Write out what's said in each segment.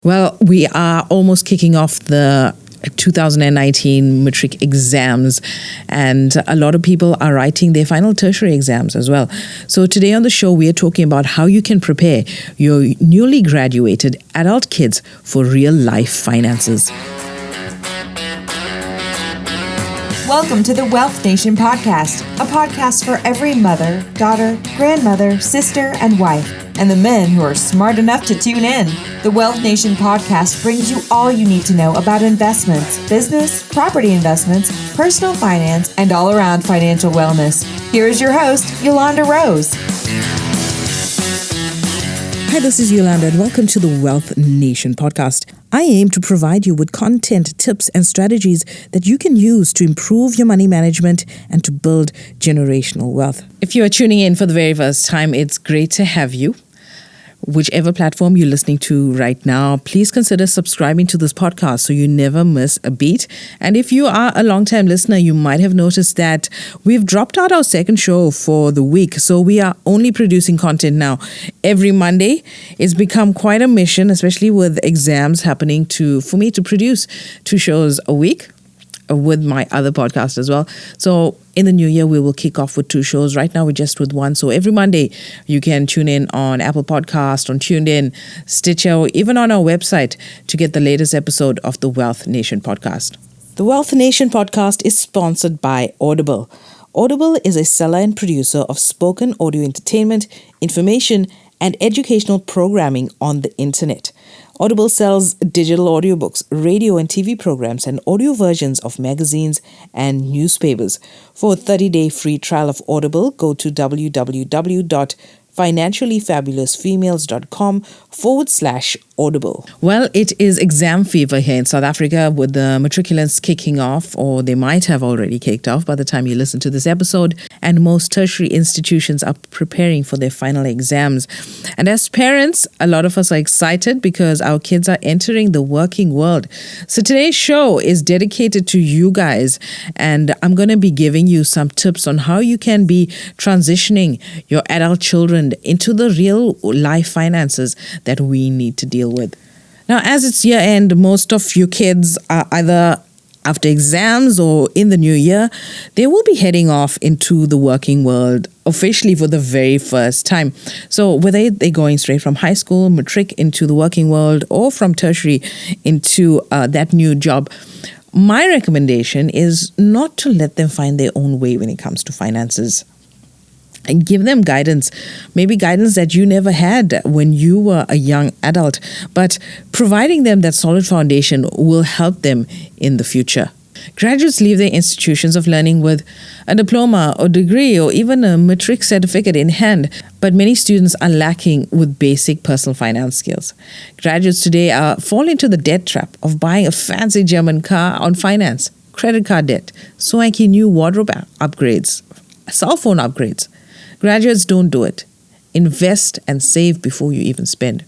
Well, we are almost kicking off the 2019 matric exams, and a lot of people are writing their final tertiary exams as well. So today on the show, we are talking about how you can prepare your newly graduated adult kids for real life finances. Welcome to the Wealth Nation podcast, a podcast for every mother, daughter, grandmother, sister, and wife, and the men who are smart enough to tune in. The Wealth Nation podcast brings you all you need to know about investments, business, property investments, personal finance, and all-around financial wellness. Here is your host, Yolanda Rose. Hi, this is Yolanda, and welcome to the Wealth Nation podcast. I aim to provide you with content, tips, and strategies that you can use to improve your money management and to build generational wealth. If you are tuning in for the very first time, it's great to have you. Whichever platform you're listening to right now, please consider subscribing to this podcast so you never miss a beat. And if you are a long-time listener, you might have noticed that we've dropped out our second show for the week. So we are only producing content now every Monday. It's become quite a mission, especially with exams happening, for me to produce 2 shows a week with my other podcast as well. So in the new year, we will kick off with 2 shows. Right now, we're just with 1. So every Monday, you can tune in on Apple Podcast, on TuneIn, Stitcher, or even on our website to get the latest episode of the Wealth Nation podcast. The Wealth Nation podcast is sponsored by Audible. Audible is a seller and producer of spoken audio entertainment, information, and educational programming on the internet. Audible sells digital audiobooks, radio and TV programs, and audio versions of magazines and newspapers. For a 30-day free trial of Audible, go to www.financiallyfabulousfemales.com/audible. Well, it is exam fever here in South Africa with the matriculants kicking off, or they might have already kicked off by the time you listen to this episode, and most tertiary institutions are preparing for their final exams. And as parents, a lot of us are excited because our kids are entering the working world. So today's show is dedicated to you guys, and I'm going to be giving you some tips on how you can be transitioning your adult children into the real life finances that we need to deal with. Now, as it's year end, most of you kids are either after exams or in the new year, they will be heading off into the working world officially for the very first time. So whether they're going straight from high school, matric into the working world, or from tertiary into that new job, my recommendation is not to let them find their own way when it comes to finances. And give them guidance, maybe guidance that you never had when you were a young adult, but providing them that solid foundation will help them in the future. Graduates leave their institutions of learning with a diploma or degree or even a matric certificate in hand, but many students are lacking with basic personal finance skills. Graduates today fall into the debt trap of buying a fancy German car on finance, credit card debt, swanky new wardrobe upgrades, cell phone upgrades. Graduates don't do it. Invest and save before you even spend.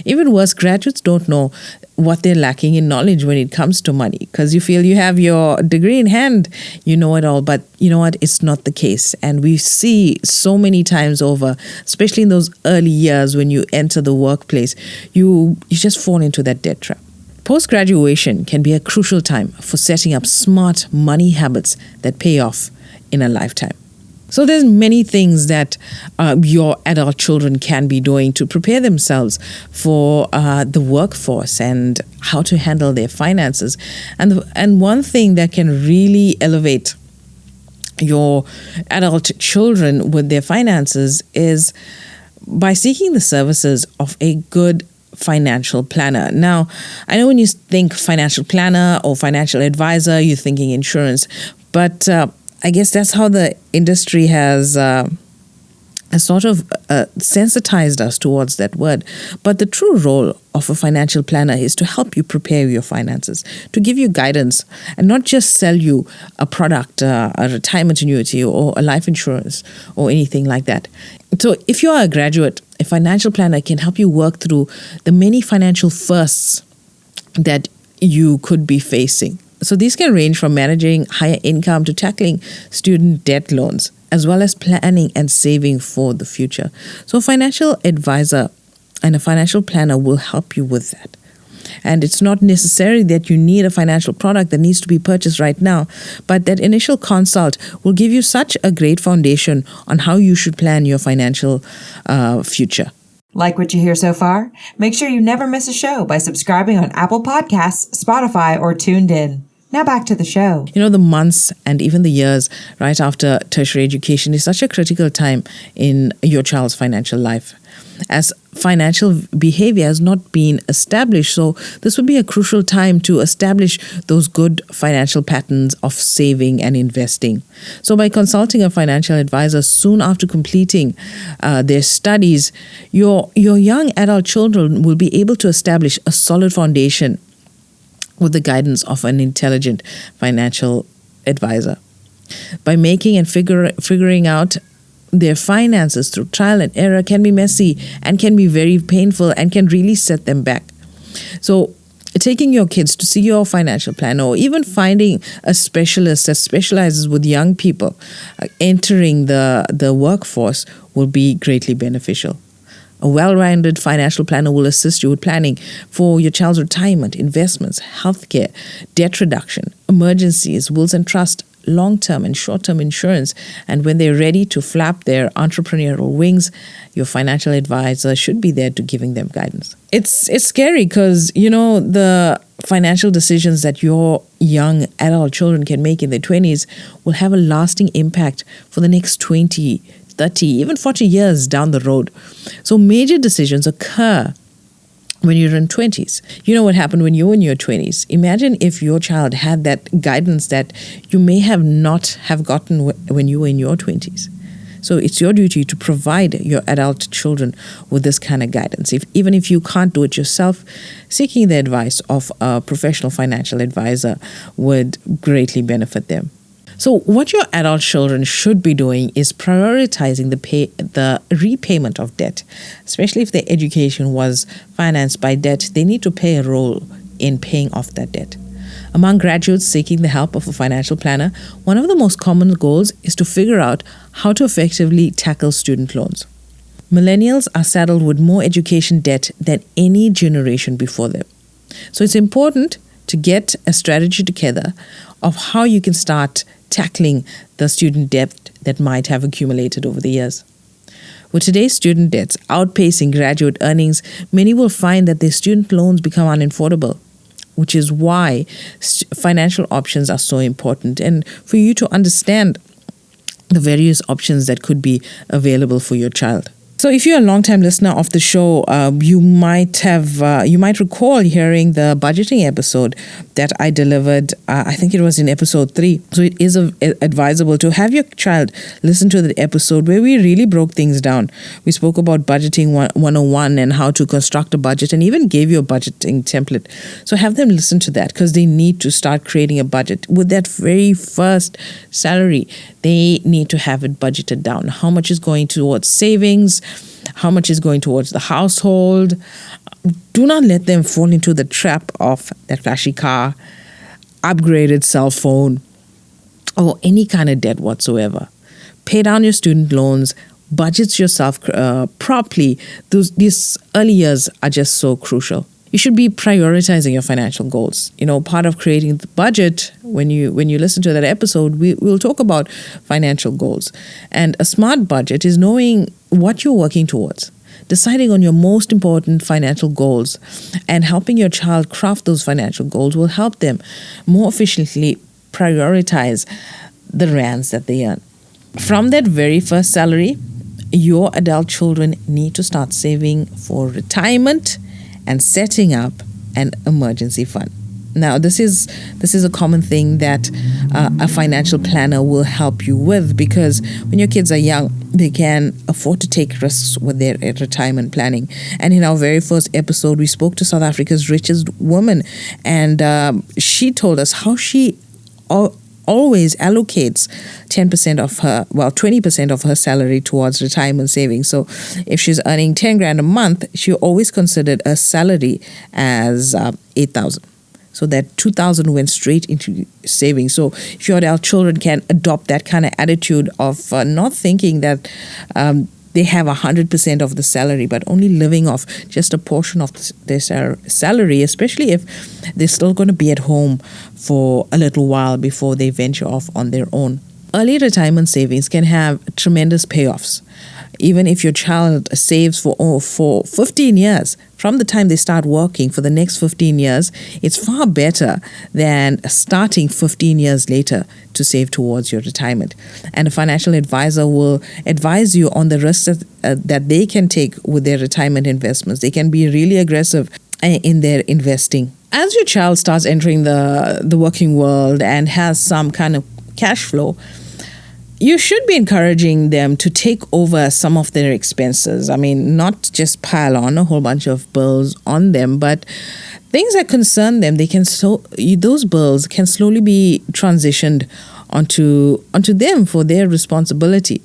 Even worse, graduates don't know what they're lacking in knowledge when it comes to money, because you feel you have your degree in hand, you know it all, but you know what? It's not the case. And we see so many times over, especially in those early years when you enter the workplace, you just fall into that debt trap. Post-graduation can be a crucial time for setting up smart money habits that pay off in a lifetime. So there's many things that your adult children can be doing to prepare themselves for the workforce and how to handle their finances. And one thing that can really elevate your adult children with their finances is by seeking the services of a good financial planner. Now, I know when you think financial planner or financial advisor, you're thinking insurance, but I guess that's how the industry has sort of sensitized us towards that word. But the true role of a financial planner is to help you prepare your finances, to give you guidance, and not just sell you a product, a retirement annuity or a life insurance or anything like that. So if you are a graduate, a financial planner can help you work through the many financial firsts that you could be facing. So these can range from managing higher income to tackling student debt loans, as well as planning and saving for the future. So a financial advisor And a financial planner will help you with that. And it's not necessary that you need a financial product that needs to be purchased right now, but that initial consult will give you such a great foundation on how you should plan your financial future. Like what you hear so far? Make sure you never miss a show by subscribing on Apple Podcasts, Spotify, or Tuned In. Now back to the show. The months and even the years right after tertiary education is such a critical time in your child's financial life, as financial behavior has not been established. So this would be a crucial time to establish those good financial patterns of saving and investing. So by consulting a financial advisor soon after completing their studies, your young adult children will be able to establish a solid foundation with the guidance of an intelligent financial advisor. By making and figuring out their finances through trial and error can be messy and can be very painful and can really set them back. So taking your kids to see your financial planner, or even finding a specialist that specializes with young people entering the workforce, will be greatly beneficial. A well-rounded financial planner will assist you with planning for your child's retirement, investments, healthcare, debt reduction, emergencies, wills and trust, long-term and short-term insurance. And when they're ready to flap their entrepreneurial wings, your financial advisor should be there to giving them guidance. It's scary because, the financial decisions that your young adult children can make in their 20s will have a lasting impact for the next 20, 30, even 40 years down the road. So major decisions occur when you're in 20s. You know what happened when you were in your 20s. Imagine if your child had that guidance that you may have not have gotten when you were in your 20s. So it's your duty to provide your adult children with this kind of guidance. Even if you can't do it yourself, seeking the advice of a professional financial advisor would greatly benefit them. So what your adult children should be doing is prioritizing the repayment of debt. Especially if their education was financed by debt, they need to play a role in paying off that debt. Among graduates seeking the help of a financial planner, one of the most common goals is to figure out how to effectively tackle student loans. Millennials are saddled with more education debt than any generation before them. So it's important to get a strategy together of how you can start tackling the student debt that might have accumulated over the years. With today's student debts outpacing graduate earnings, many will find that their student loans become unaffordable, which is why financial options are so important, and for you to understand the various options that could be available for your child. So if you're a long-time listener of the show, you might recall hearing the budgeting episode that I delivered. I think it was in episode 3. So it is advisable to have your child listen to the episode where we really broke things down. We spoke about budgeting 101 and how to construct a budget, and even gave you a budgeting template. So have them listen to that, because they need to start creating a budget. With that very first salary, they need to have it budgeted down. How much is going towards savings? How much is going towards the household? Do not let them fall into the trap of that flashy car, upgraded cell phone, or any kind of debt whatsoever. Pay down your student loans, budget yourself properly. These early years are just so crucial. You should be prioritizing your financial goals. Part of creating the budget, when you listen to that episode, we'll talk about financial goals. And a smart budget is knowing what you're working towards, deciding on your most important financial goals, and helping your child craft those financial goals will help them more efficiently prioritize the rands that they earn. From that very first salary, your adult children need to start saving for retirement and setting up an emergency fund. Now, this is a common thing that a financial planner will help you with, because when your kids are young, they can afford to take risks with their retirement planning. And in our very first episode, we spoke to South Africa's richest woman, and she told us how she always allocates 20% of her salary towards retirement savings. So if she's earning 10 grand a month, she always considered a salary as 8,000. So that 2,000 went straight into savings. So if your adult children can adopt that kind of attitude of not thinking that they have 100% of the salary, but only living off just a portion of their salary, especially if they're still going to be at home for a little while before they venture off on their own. Early retirement savings can have tremendous payoffs. Even if your child saves for 15 years, from the time they start working for the next 15 years, it's far better than starting 15 years later to save towards your retirement. And a financial advisor will advise you on the risks that they can take with their retirement investments. They can be really aggressive in their investing. As your child starts entering the working world and has some kind of cash flow, you should be encouraging them to take over some of their expenses. I mean, not just pile on a whole bunch of bills on them, but things that concern them, those bills can slowly be transitioned onto them for their responsibility.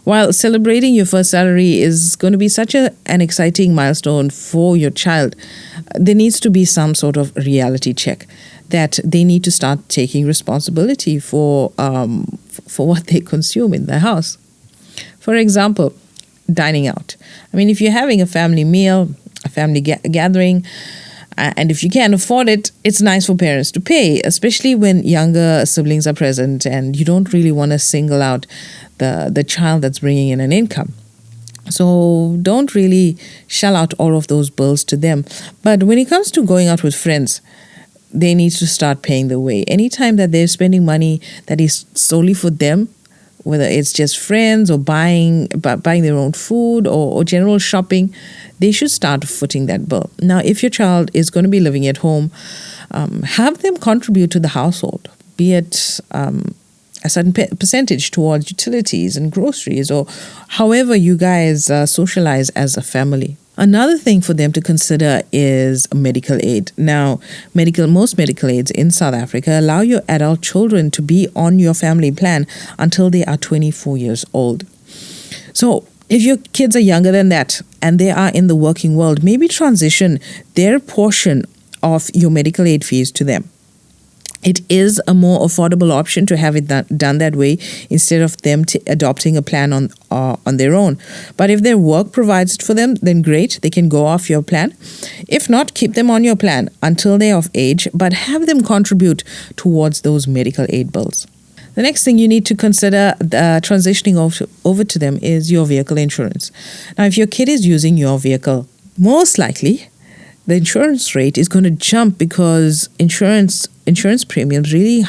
While celebrating your first salary is going to be such an exciting milestone for your child, there needs to be some sort of reality check that they need to start taking responsibility for what they consume in their house. For example, dining out. I mean, if you're having a family meal, a family gathering, and if you can't afford it, it's nice for parents to pay, especially when younger siblings are present and you don't really want to single out the child that's bringing in an income. So don't really shell out all of those bills to them. But when it comes to going out with friends, they need to start paying the way. Anytime that they're spending money that is solely for them, whether it's just friends or buying their own food or general shopping, they should start footing that bill. Now, if your child is going to be living at home, have them contribute to the household, be it a certain percentage towards utilities and groceries, or however you guys socialize as a family. Another thing for them to consider is medical aid. Now, most medical aids in South Africa allow your adult children to be on your family plan until they are 24 years old. So if your kids are younger than that and they are in the working world, maybe transition their portion of your medical aid fees to them. It is a more affordable option to have it done that way instead of them adopting a plan on their own. But if their work provides it for them, then great, they can go off your plan. If not, keep them on your plan until they're of age, but have them contribute towards those medical aid bills. The next thing you need to consider transitioning over to them is your vehicle insurance. Now, if your kid is using your vehicle, most likely the insurance rate is going to jump because insurance premiums really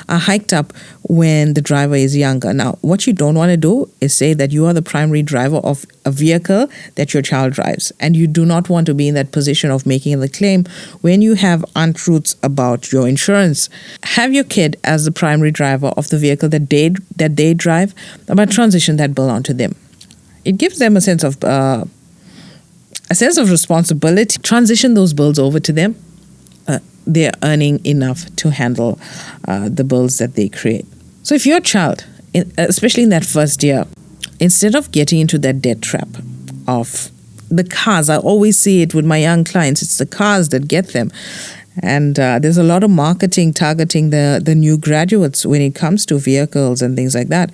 are hiked up when the driver is younger. Now, what you don't want to do is say that you are the primary driver of a vehicle that your child drives, and you do not want to be in that position of making the claim when you have untruths about your insurance. Have your kid as the primary driver of the vehicle that they drive, but transition that bill onto them. It gives them a sense of responsibility. Transition those bills over to them. They're earning enough to handle the bills that they create. So if your child, especially in that first year, instead of getting into that debt trap of the cars, I always see it with my young clients, it's the cars that get them. And there's a lot of marketing targeting the new graduates when it comes to vehicles and things like that.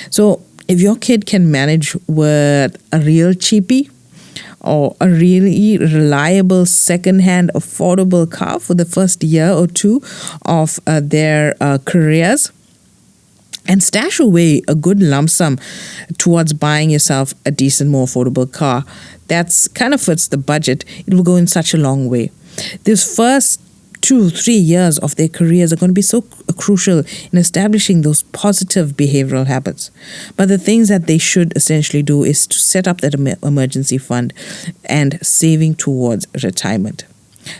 So if your kid can manage with a real cheapie, or a really reliable second-hand affordable car for the first year or two of their careers, and stash away a good lump sum towards buying yourself a decent, more affordable car that's kind of fits the budget, it will go in such a long way. This first 2-3 years of their careers are going to be so crucial in establishing those positive behavioral habits. But the things that they should essentially do is to set up that emergency fund and saving towards retirement.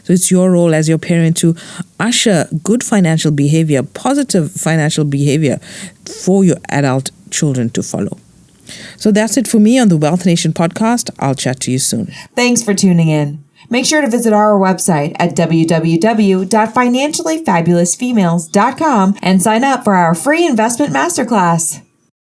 So it's your role as your parent to usher good financial behavior, positive financial behavior for your adult children to follow. So that's it for me on the Wealth Nation podcast. I'll chat to you soon. Thanks for tuning in. Make sure to visit our website at www.financiallyfabulousfemales.com and sign up for our free investment masterclass.